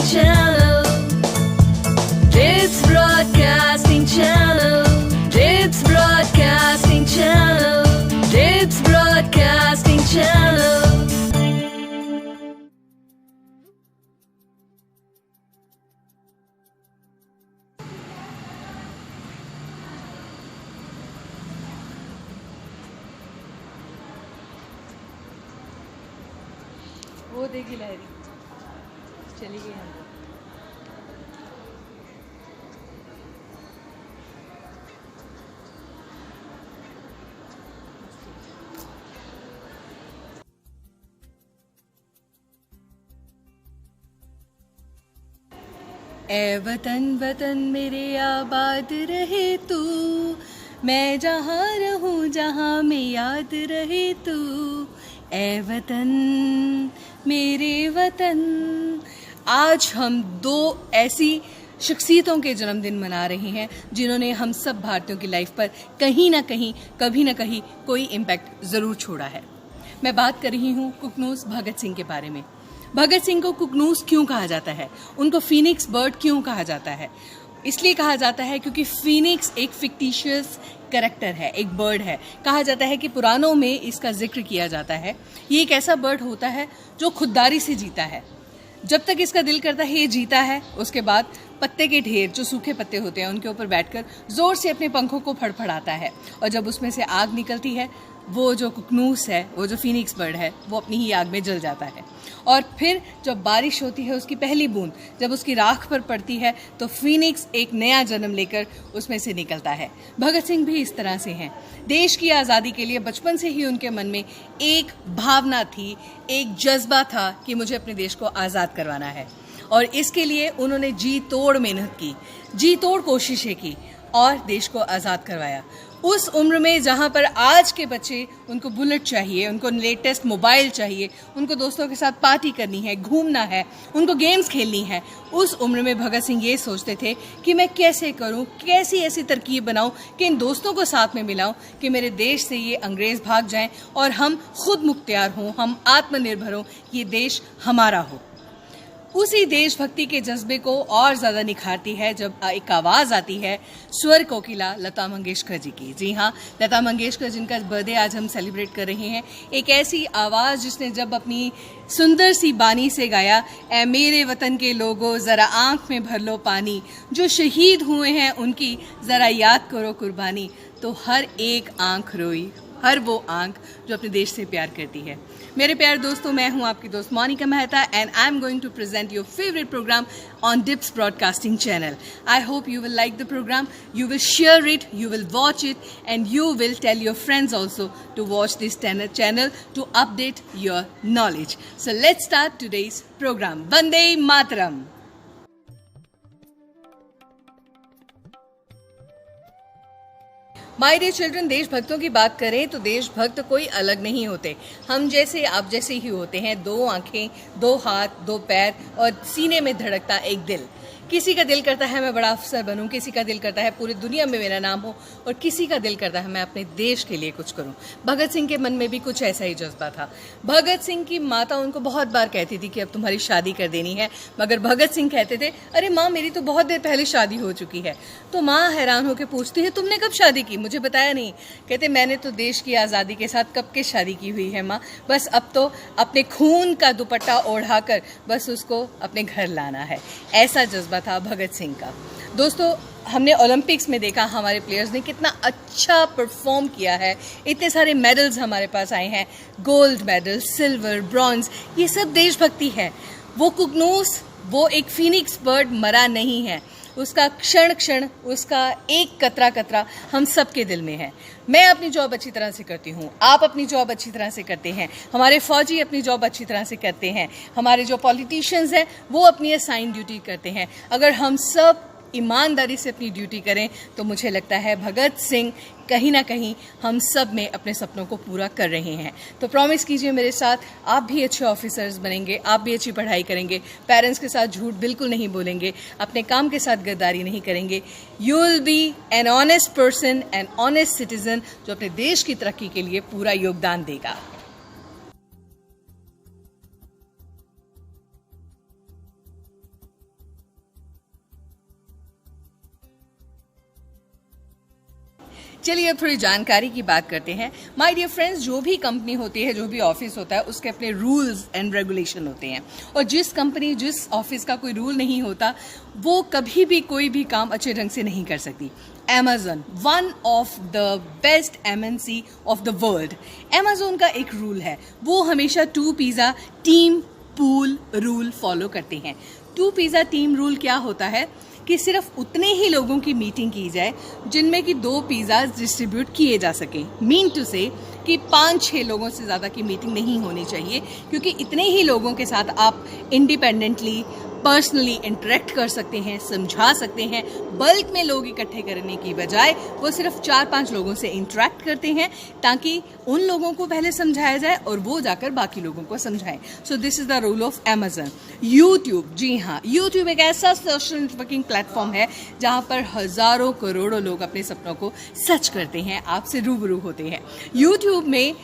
Channel. It's Broadcasting Channel. It's Broadcasting Channel. It's Broadcasting Channel. वो देखी लहरी चली गई अंदर। ए वतन वतन मेरे आबाद रहे तू, मैं जहाँ रहूँ जहाँ में याद रहे तू। ए वतन मेरे वतन। आज हम दो ऐसी शख्सियतों के जन्मदिन मना रहे हैं जिन्होंने हम सब भारतीयों की लाइफ पर कहीं ना कहीं कभी ना कहीं कोई इम्पैक्ट ज़रूर छोड़ा है। मैं बात कर रही हूँ कुकनूस भगत सिंह के बारे में। भगत सिंह को कुकनूस क्यों कहा जाता है, उनको फीनिक्स बर्ड क्यों कहा जाता है? इसलिए कहा जाता है क्योंकि फीनिक्स एक फिक्टिशियस कैरेक्टर है, एक बर्ड है। कहा जाता है कि पुराणों में इसका जिक्र किया जाता है। ये एक ऐसा बर्ड होता है जो खुददारी से जीता है। जब तक इसका दिल करता है ये जीता है, उसके बाद पत्ते के ढेर जो सूखे पत्ते होते हैं उनके ऊपर बैठकर जोर से अपने पंखों को फड़फड़ाता है और जब उसमें से आग निकलती है, वो जो कुकनूस है, वो जो फीनिक्स बर्ड है, वो अपनी ही आग में जल जाता है। और फिर जब बारिश होती है, उसकी पहली बूंद जब उसकी राख पर पड़ती है तो फीनिक्स एक नया जन्म लेकर उसमें से निकलता है। भगत सिंह भी इस तरह से हैं। देश की आज़ादी के लिए बचपन से ही उनके मन में एक भावना थी, एक जज्बा था कि मुझे अपने देश को आज़ाद करवाना है और इसके लिए उन्होंने जी तोड़ मेहनत की, जी तोड़ कोशिशें की और देश को आज़ाद करवाया। उस उम्र में जहाँ पर आज के बच्चे, उनको बुलेट चाहिए, उनको लेटेस्ट मोबाइल चाहिए, उनको दोस्तों के साथ पार्टी करनी है, घूमना है, उनको गेम्स खेलनी है, उस उम्र में भगत सिंह ये सोचते थे कि मैं कैसे करूं, कैसी ऐसी तरकीब बनाऊं कि इन दोस्तों को साथ में मिलाऊं कि मेरे देश से ये अंग्रेज़ भाग जाएं और हम खुद मुख्तियार हों, हम आत्मनिर्भर हों, ये देश हमारा हो। उसी देशभक्ति के जज्बे को और ज़्यादा निखारती है जब एक आवाज़ आती है स्वर कोकिला लता मंगेशकर जी की। जी हाँ, लता मंगेशकर जिनका बर्थडे आज हम सेलिब्रेट कर रहे हैं। एक ऐसी आवाज़ जिसने जब अपनी सुंदर सी बानी से गाया, ऐ मेरे वतन के लोगों ज़रा आँख में भर लो पानी, जो शहीद हुए हैं उनकी ज़रा याद करो कुर्बानी। तो हर एक आँख रोई, हर वो आँख जो अपने देश से प्यार करती है। मेरे प्यारे दोस्तों, मैं हूं आपकी दोस्त Monica Mehta and I am going to present your favourite programme on Dips broadcasting channel. I hope you will like the program, you will share it, you will watch it and you will tell your friends also to watch this channel to update your knowledge. So let's start today's program. Vande Mataram. My dear children, देशभक्तों की बात करें तो देशभक्त कोई अलग नहीं होते। हम जैसे आप जैसे ही होते हैं। दो आंखें, दो हाथ, दो पैर और सीने में धड़कता एक दिल। किसी का दिल करता है मैं बड़ा अफसर बनूं, किसी का दिल करता है पूरी दुनिया में मेरा नाम हो और किसी का दिल करता है मैं अपने देश के लिए कुछ करूं। भगत सिंह के मन में भी कुछ ऐसा ही जज्बा था। भगत सिंह की माता उनको बहुत बार कहती थी कि अब तुम्हारी शादी कर देनी है, मगर भगत सिंह कहते थे अरे माँ मेरी तो बहुत देर पहले शादी हो चुकी है। तो माँ हैरान होकर पूछती है तुमने कब शादी की, मुझे बताया नहीं। कहते मैंने तो देश की आज़ादी के साथ कब के शादी की हुई है माँ, बस अब तो अपने खून का दुपट्टा ओढ़ाकर बस उसको अपने घर लाना है। ऐसा जज्बा था भगत सिंह का। दोस्तों, हमने ओलंपिक्स में देखा हमारे प्लेयर्स ने कितना अच्छा परफॉर्म किया है। इतने सारे मेडल्स हमारे पास आए हैं, गोल्ड मेडल, सिल्वर, ब्रॉन्ज, ये सब देशभक्ति है। वो कुकनूस, वो एक फीनिक्स बर्ड मरा नहीं है। उसका क्षण क्षण, उसका एक कतरा कतरा हम सबके दिल में है। मैं अपनी जॉब अच्छी तरह से करती हूँ, आप अपनी जॉब अच्छी तरह से करते हैं, हमारे फौजी अपनी जॉब अच्छी तरह से करते हैं, हमारे जो पॉलिटिशियंस हैं वो अपनी असाइन ड्यूटी करते हैं। अगर हम सब ईमानदारी से अपनी ड्यूटी करें तो मुझे लगता है भगत सिंह कहीं ना कहीं हम सब में अपने सपनों को पूरा कर रहे हैं। तो प्रॉमिस कीजिए मेरे साथ, आप भी अच्छे ऑफिसर्स बनेंगे, आप भी अच्छी पढ़ाई करेंगे, पेरेंट्स के साथ झूठ बिल्कुल नहीं बोलेंगे, अपने काम के साथ गद्दारी नहीं करेंगे। You will be an honest person, an honest citizen जो अपने देश की तरक्की के लिए पूरा योगदान देगा। चलिए अब थोड़ी जानकारी की बात करते हैं। माय डियर फ्रेंड्स, जो भी कंपनी होती है, जो भी ऑफिस होता है, उसके अपने रूल्स एंड रेगुलेशन होते हैं। और जिस कंपनी, जिस ऑफिस का कोई रूल नहीं होता, वो कभी भी कोई भी काम अच्छे ढंग से नहीं कर सकती। Amazon, one of the best MNC of the world, Amazon का एक रूल है, वो हमेशा 2 pizza team pool rule follow करते हैं। 2 पिज़्ज़ा टीम रूल क्या होता है कि सिर्फ उतने ही लोगों की मीटिंग की जाए जिनमें कि 2 पिज़्ज़ा डिस्ट्रीब्यूट किए जा सकें। मीन टू से कि 5-6 लोगों से ज़्यादा की मीटिंग नहीं होनी चाहिए, क्योंकि इतने ही लोगों के साथ आप इंडिपेंडेंटली पर्सनली इंटरेक्ट कर सकते हैं, समझा सकते हैं। बल्क में लोग इकट्ठे करने की बजाय वो सिर्फ 4-5 लोगों से इंटरेक्ट करते हैं, ताकि उन लोगों को पहले समझाया जाए और वो जाकर बाकी लोगों को समझाएं। So this is the rule of Amazon। YouTube, जी हाँ, यूट्यूब एक ऐसा सोशल नेटवर्किंग प्लेटफॉर्म है जहाँ पर हजारों करोड़ों लोग अपने सपनों को सच करते हैं, आपसे रूबरू होते हैं। यूट्यूब में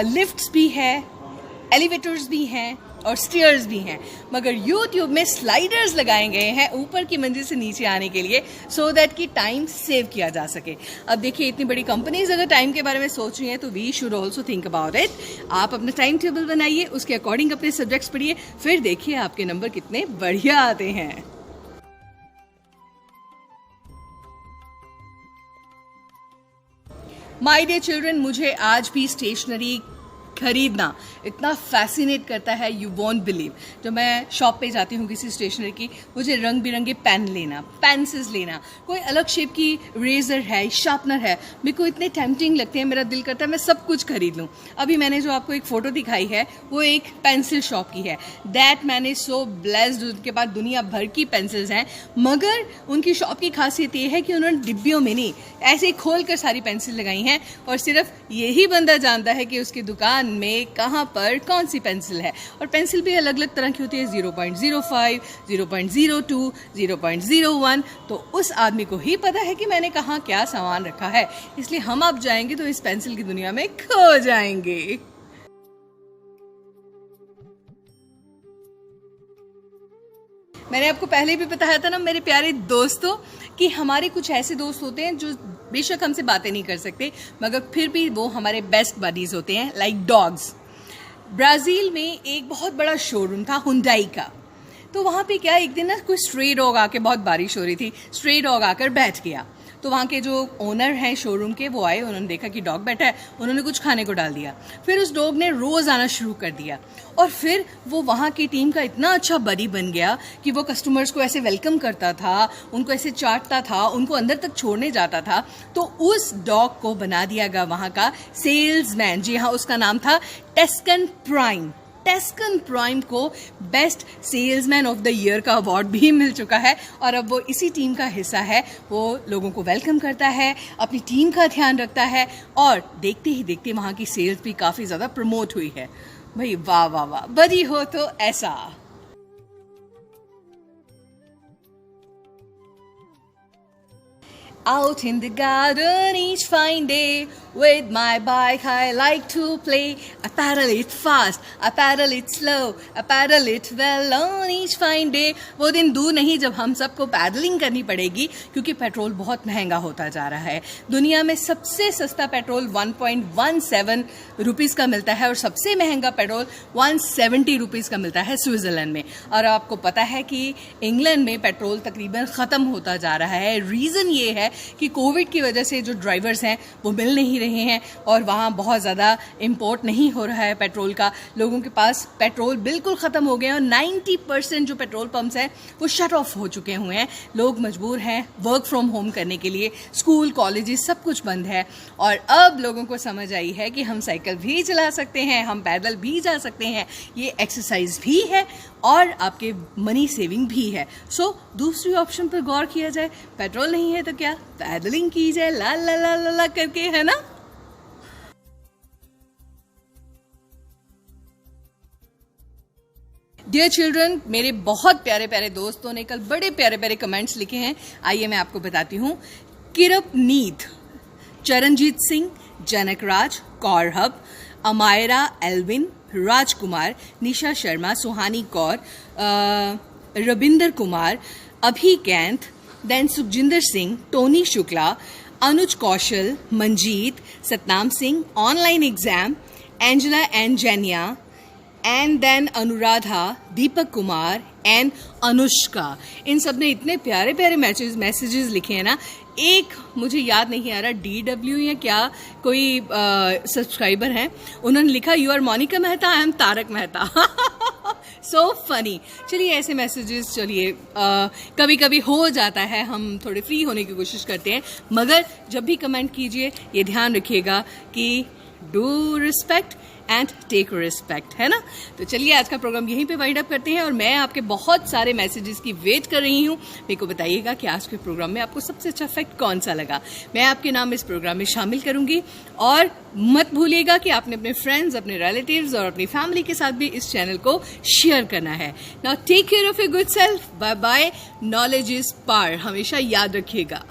लिफ्ट्स भी है, एलिवेटर्स भी हैं और स्टेयर्स भी हैं, मगर YouTube में स्लाइडर्स लगाए गए हैं ऊपर की मंजिल से नीचे आने के लिए, सो दैट कि टाइम सेव किया जा सके। अब देखिए, इतनी बड़ी कंपनीज अगर टाइम के बारे में सोच रही हैं तो we should also think about it. आप अपना टाइम टेबल बनाइए, उसके अकॉर्डिंग अपने सब्जेक्ट्स पढ़िए, फिर देखिए आपके नंबर कितने बढ़िया आते हैं। माय डियर चिल्ड्रन, मुझे आज भी स्टेशनरी खरीदना इतना फैसिनेट करता है, यू वॉन्ट बिलीव। जब मैं शॉप पे जाती हूँ किसी स्टेशनरी की, मुझे रंग बिरंगे पेन लेना, पेंसिल्स लेना, कोई अलग शेप की रेजर है, शार्पनर है, मेरे को इतने टेम्पटिंग लगते हैं, मेरा दिल करता है मैं सब कुछ खरीद लूँ। अभी मैंने जो आपको एक फ़ोटो दिखाई है वो एक पेंसिल शॉप की है। That man is so blessed, उनके पास दुनिया भर की पेंसिल्स हैं, मगर उनकी शॉप की खासियत ये है कि उन्होंने डिब्बियों में नहीं, ऐसे ही खोल कर सारी पेंसिल लगाई हैं, और सिर्फ यही बंदा जानता है कि उसकी दुकान में कहां पर कौन सी पेंसिल है। और पेंसिल भी अलग अलग तरह की होती है, 0.05, 0.02, 0.01। तो उस आदमी को ही पता है कि मैंने कहां क्या सामान रखा है, इसलिए हम आप जाएंगे तो इस पेंसिल की दुनिया में खो जाएंगे। मैंने आपको पहले भी बताया था ना मेरे प्यारे दोस्तों, कि हमारे कुछ ऐसे दोस्त होते हैं जो बेशक हमसे बातें नहीं कर सकते, मगर फिर भी वो हमारे बेस्ट बडीज होते हैं, लाइक डॉग्स। ब्राज़ील में एक बहुत बड़ा शोरूम था हुंडई का। तो वहाँ पे क्या, एक दिन ना कोई स्ट्रे डॉग आके, बहुत बारिश हो रही थी, स्ट्रे डॉग आकर बैठ गया। तो वहाँ के जो ओनर हैं शोरूम के, वो आए, उन्होंने देखा कि डॉग बैठा है, उन्होंने कुछ खाने को डाल दिया। फिर उस डॉग ने रोज़ आना शुरू कर दिया, और फिर वो वहाँ की टीम का इतना अच्छा बडी बन गया कि वो कस्टमर्स को ऐसे वेलकम करता था, उनको ऐसे चाटता था, उनको अंदर तक छोड़ने जाता था। तो उस डॉग को बना दिया गया वहाँ का सेल्समैन। जी हाँ, उसका नाम था टस्कन प्राइम। टस्कन प्राइम को best salesman of the year का अवार्ड भी मिल चुका है, और अब वो इसी टीम का हिस्सा है। वो लोगों को वेलकम करता है, अपनी टीम का ध्यान रखता है, और देखते ही देखते वहाँ की सेल्स भी काफ़ी ज़्यादा प्रमोट हुई है। भाई वाह वाह वाह, बड़ी हो तो ऐसा। Out in the garden each fine day, with my bike I like to play. I paddle it fast, I paddle it slow, I paddle it well on each fine day. वो दिन दूर नहीं जब हम सबको पैडलिंग करनी पड़ेगी, क्योंकि पेट्रोल बहुत महंगा होता जा रहा है। दुनिया में सबसे सस्ता पेट्रोल 1.17 रुपीज़ का मिलता है, और सबसे महंगा पेट्रोल 170 रुपीज़ का मिलता है स्विट्ज़रलैंड में। और आपको पता है कि इंग्लैंड में पेट्रोल तकरीबन ख़त्म होता जा रहा है। रीज़न ये है कि कोविड की वजह से जो ड्राइवर्स हैं वो मिल नहीं रहे हैं, और वहाँ बहुत ज़्यादा इंपोर्ट नहीं हो रहा है पेट्रोल का। लोगों के पास पेट्रोल बिल्कुल ख़त्म हो गए हैं, और 90% जो पेट्रोल पंप्स हैं वो शट ऑफ हो चुके हुए हैं। लोग मजबूर हैं वर्क फ्रॉम होम करने के लिए, स्कूल कॉलेजेस सब कुछ बंद है। और अब लोगों को समझ आई है कि हम साइकिल भी चला सकते हैं, हम पैदल भी जा सकते हैं, ये एक्सरसाइज भी है और आपके मनी सेविंग भी है। सो दूसरी ऑप्शन पर गौर किया जाए, पेट्रोल नहीं है तो क्या, पैदलिंग की जाए, ला ला ला ला ला करके, है ना। डियर चिल्ड्रन, मेरे बहुत प्यारे प्यारे दोस्तों ने कल बड़े प्यारे प्यारे कमेंट्स लिखे हैं, आइए मैं आपको बताती हूँ। किरप नीत, चरणजीत सिंह, जनक राज, कौरहब, Amaira Elvin, Rajkumar, Nisha Sharma, Suhani Kaur, Ravinder Kumar, Abhi Kainth, then Sukhjinder Singh, Tony Shukla, Anuj Kaushal, Manjit, Satnam Singh, online exam, Angela and Xenia, and then Anuradha, Deepak Kumar and Anushka. इन सब ने इतने प्यारे प्यारे मैसेजेस लिखे हैं ना. एक मुझे याद नहीं आ रहा DW या क्या कोई सब्सक्राइबर हैं, उन्होंने लिखा you are Monica Mehta, I am Tarak Mehta. So funny. चलिए ऐसे मैसेजेस चलिए कभी कभी हो जाता है, हम थोड़े फ्री होने की कोशिश करते हैं, मगर जब भी कमेंट कीजिए ये ध्यान रखिएगा कि do respect and take respect, है ना. तो चलिए आज का प्रोग्राम यहीं पे वाइंड अप करते हैं और मैं आपके बहुत सारे मैसेजेस की वेट कर रही हूँ. मेरे को बताइएगा कि आज के प्रोग्राम में आपको सबसे अच्छा फैक्ट कौन सा लगा. मैं आपके नाम इस प्रोग्राम में शामिल करूंगी और मत भूलिएगा कि आपने अपने फ्रेंड्स, अपने रिलेटिव्स और अपनी फैमिली के साथ भी इस चैनल को शेयर करना है. Now take care of your good self. Bye bye. Knowledge is power, हमेशा याद रखिएगा.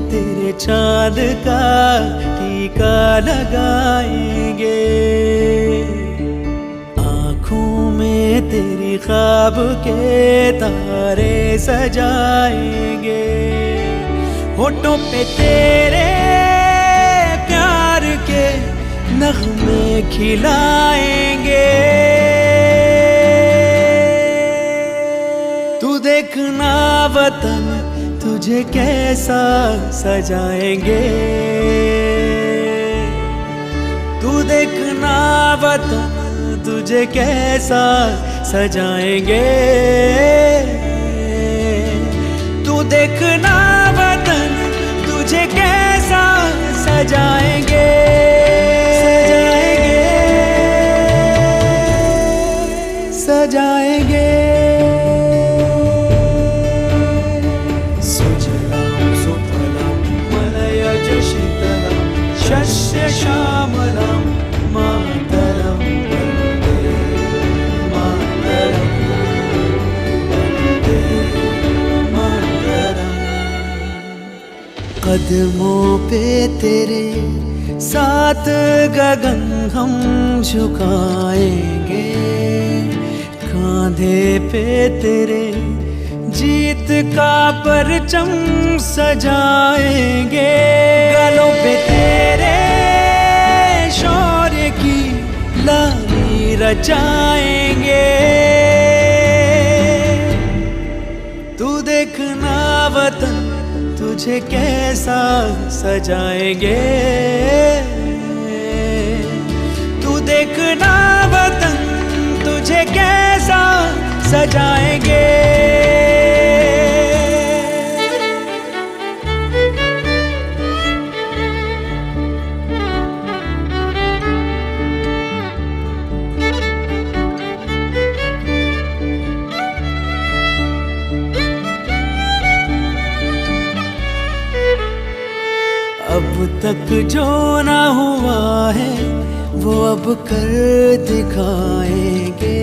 तेरे चांद का टीका लगाएंगे, आँखों में तेरी ख्वाब के तारे सजाएंगे, होठों पे तेरे प्यार के नगमे खिलाएंगे. तू देखना वतन तुझे कैसा सजाएंगे, तू देखना वतन तुझे कैसा सजाएंगे, तू देखना वतन तुझे कैसा सजाएंगे, सजाएंगे, सजाएंगे. शस्य श्यामलं मातरं वन्दे मातरं वन्दे मातरं. कदमों पे तेरे साथ गगन हम झुकाएंगे, कांधे पे तेरे जीत का परचम सजाएंगे, गलों पे तेरे शौर्य की लाली रचाएंगे. तू देखना वतन तुझे कैसा सजाएंगे, तू देखना वतन तुझे कैसा सजाएंगे. अब तक जो ना हुआ है वो अब कर दिखाएंगे,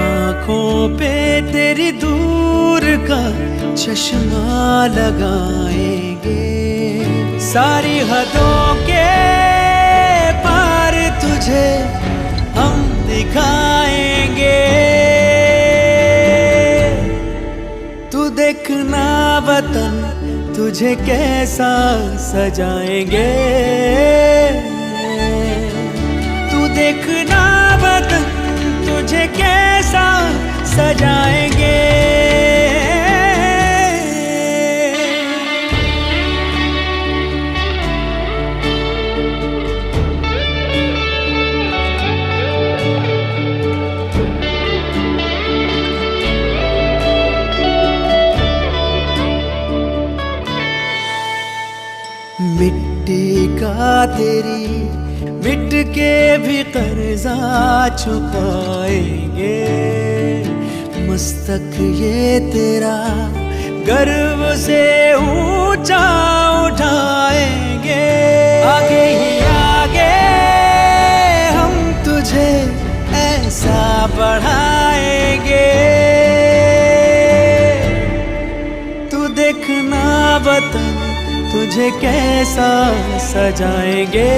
आँखों पे तेरी दूर का चश्मा लगाएंगे, सारी हदों के पार तुझे हम दिखाएंगे. तू देखना वतन तुझे कैसा सजाएंगे, तू देखना वतन तुझे कैसा सजाएंगे. मिट्टी का तेरी मिट के भी कर्जा चुकाएंगे, मस्तक ये तेरा गर्व से ऊंचा उठाएंगे. आगे ही आगे हम तुझे ऐसा बढ़ाएंगे, तू देखना वतन तुझे कैसा सजाएंगे।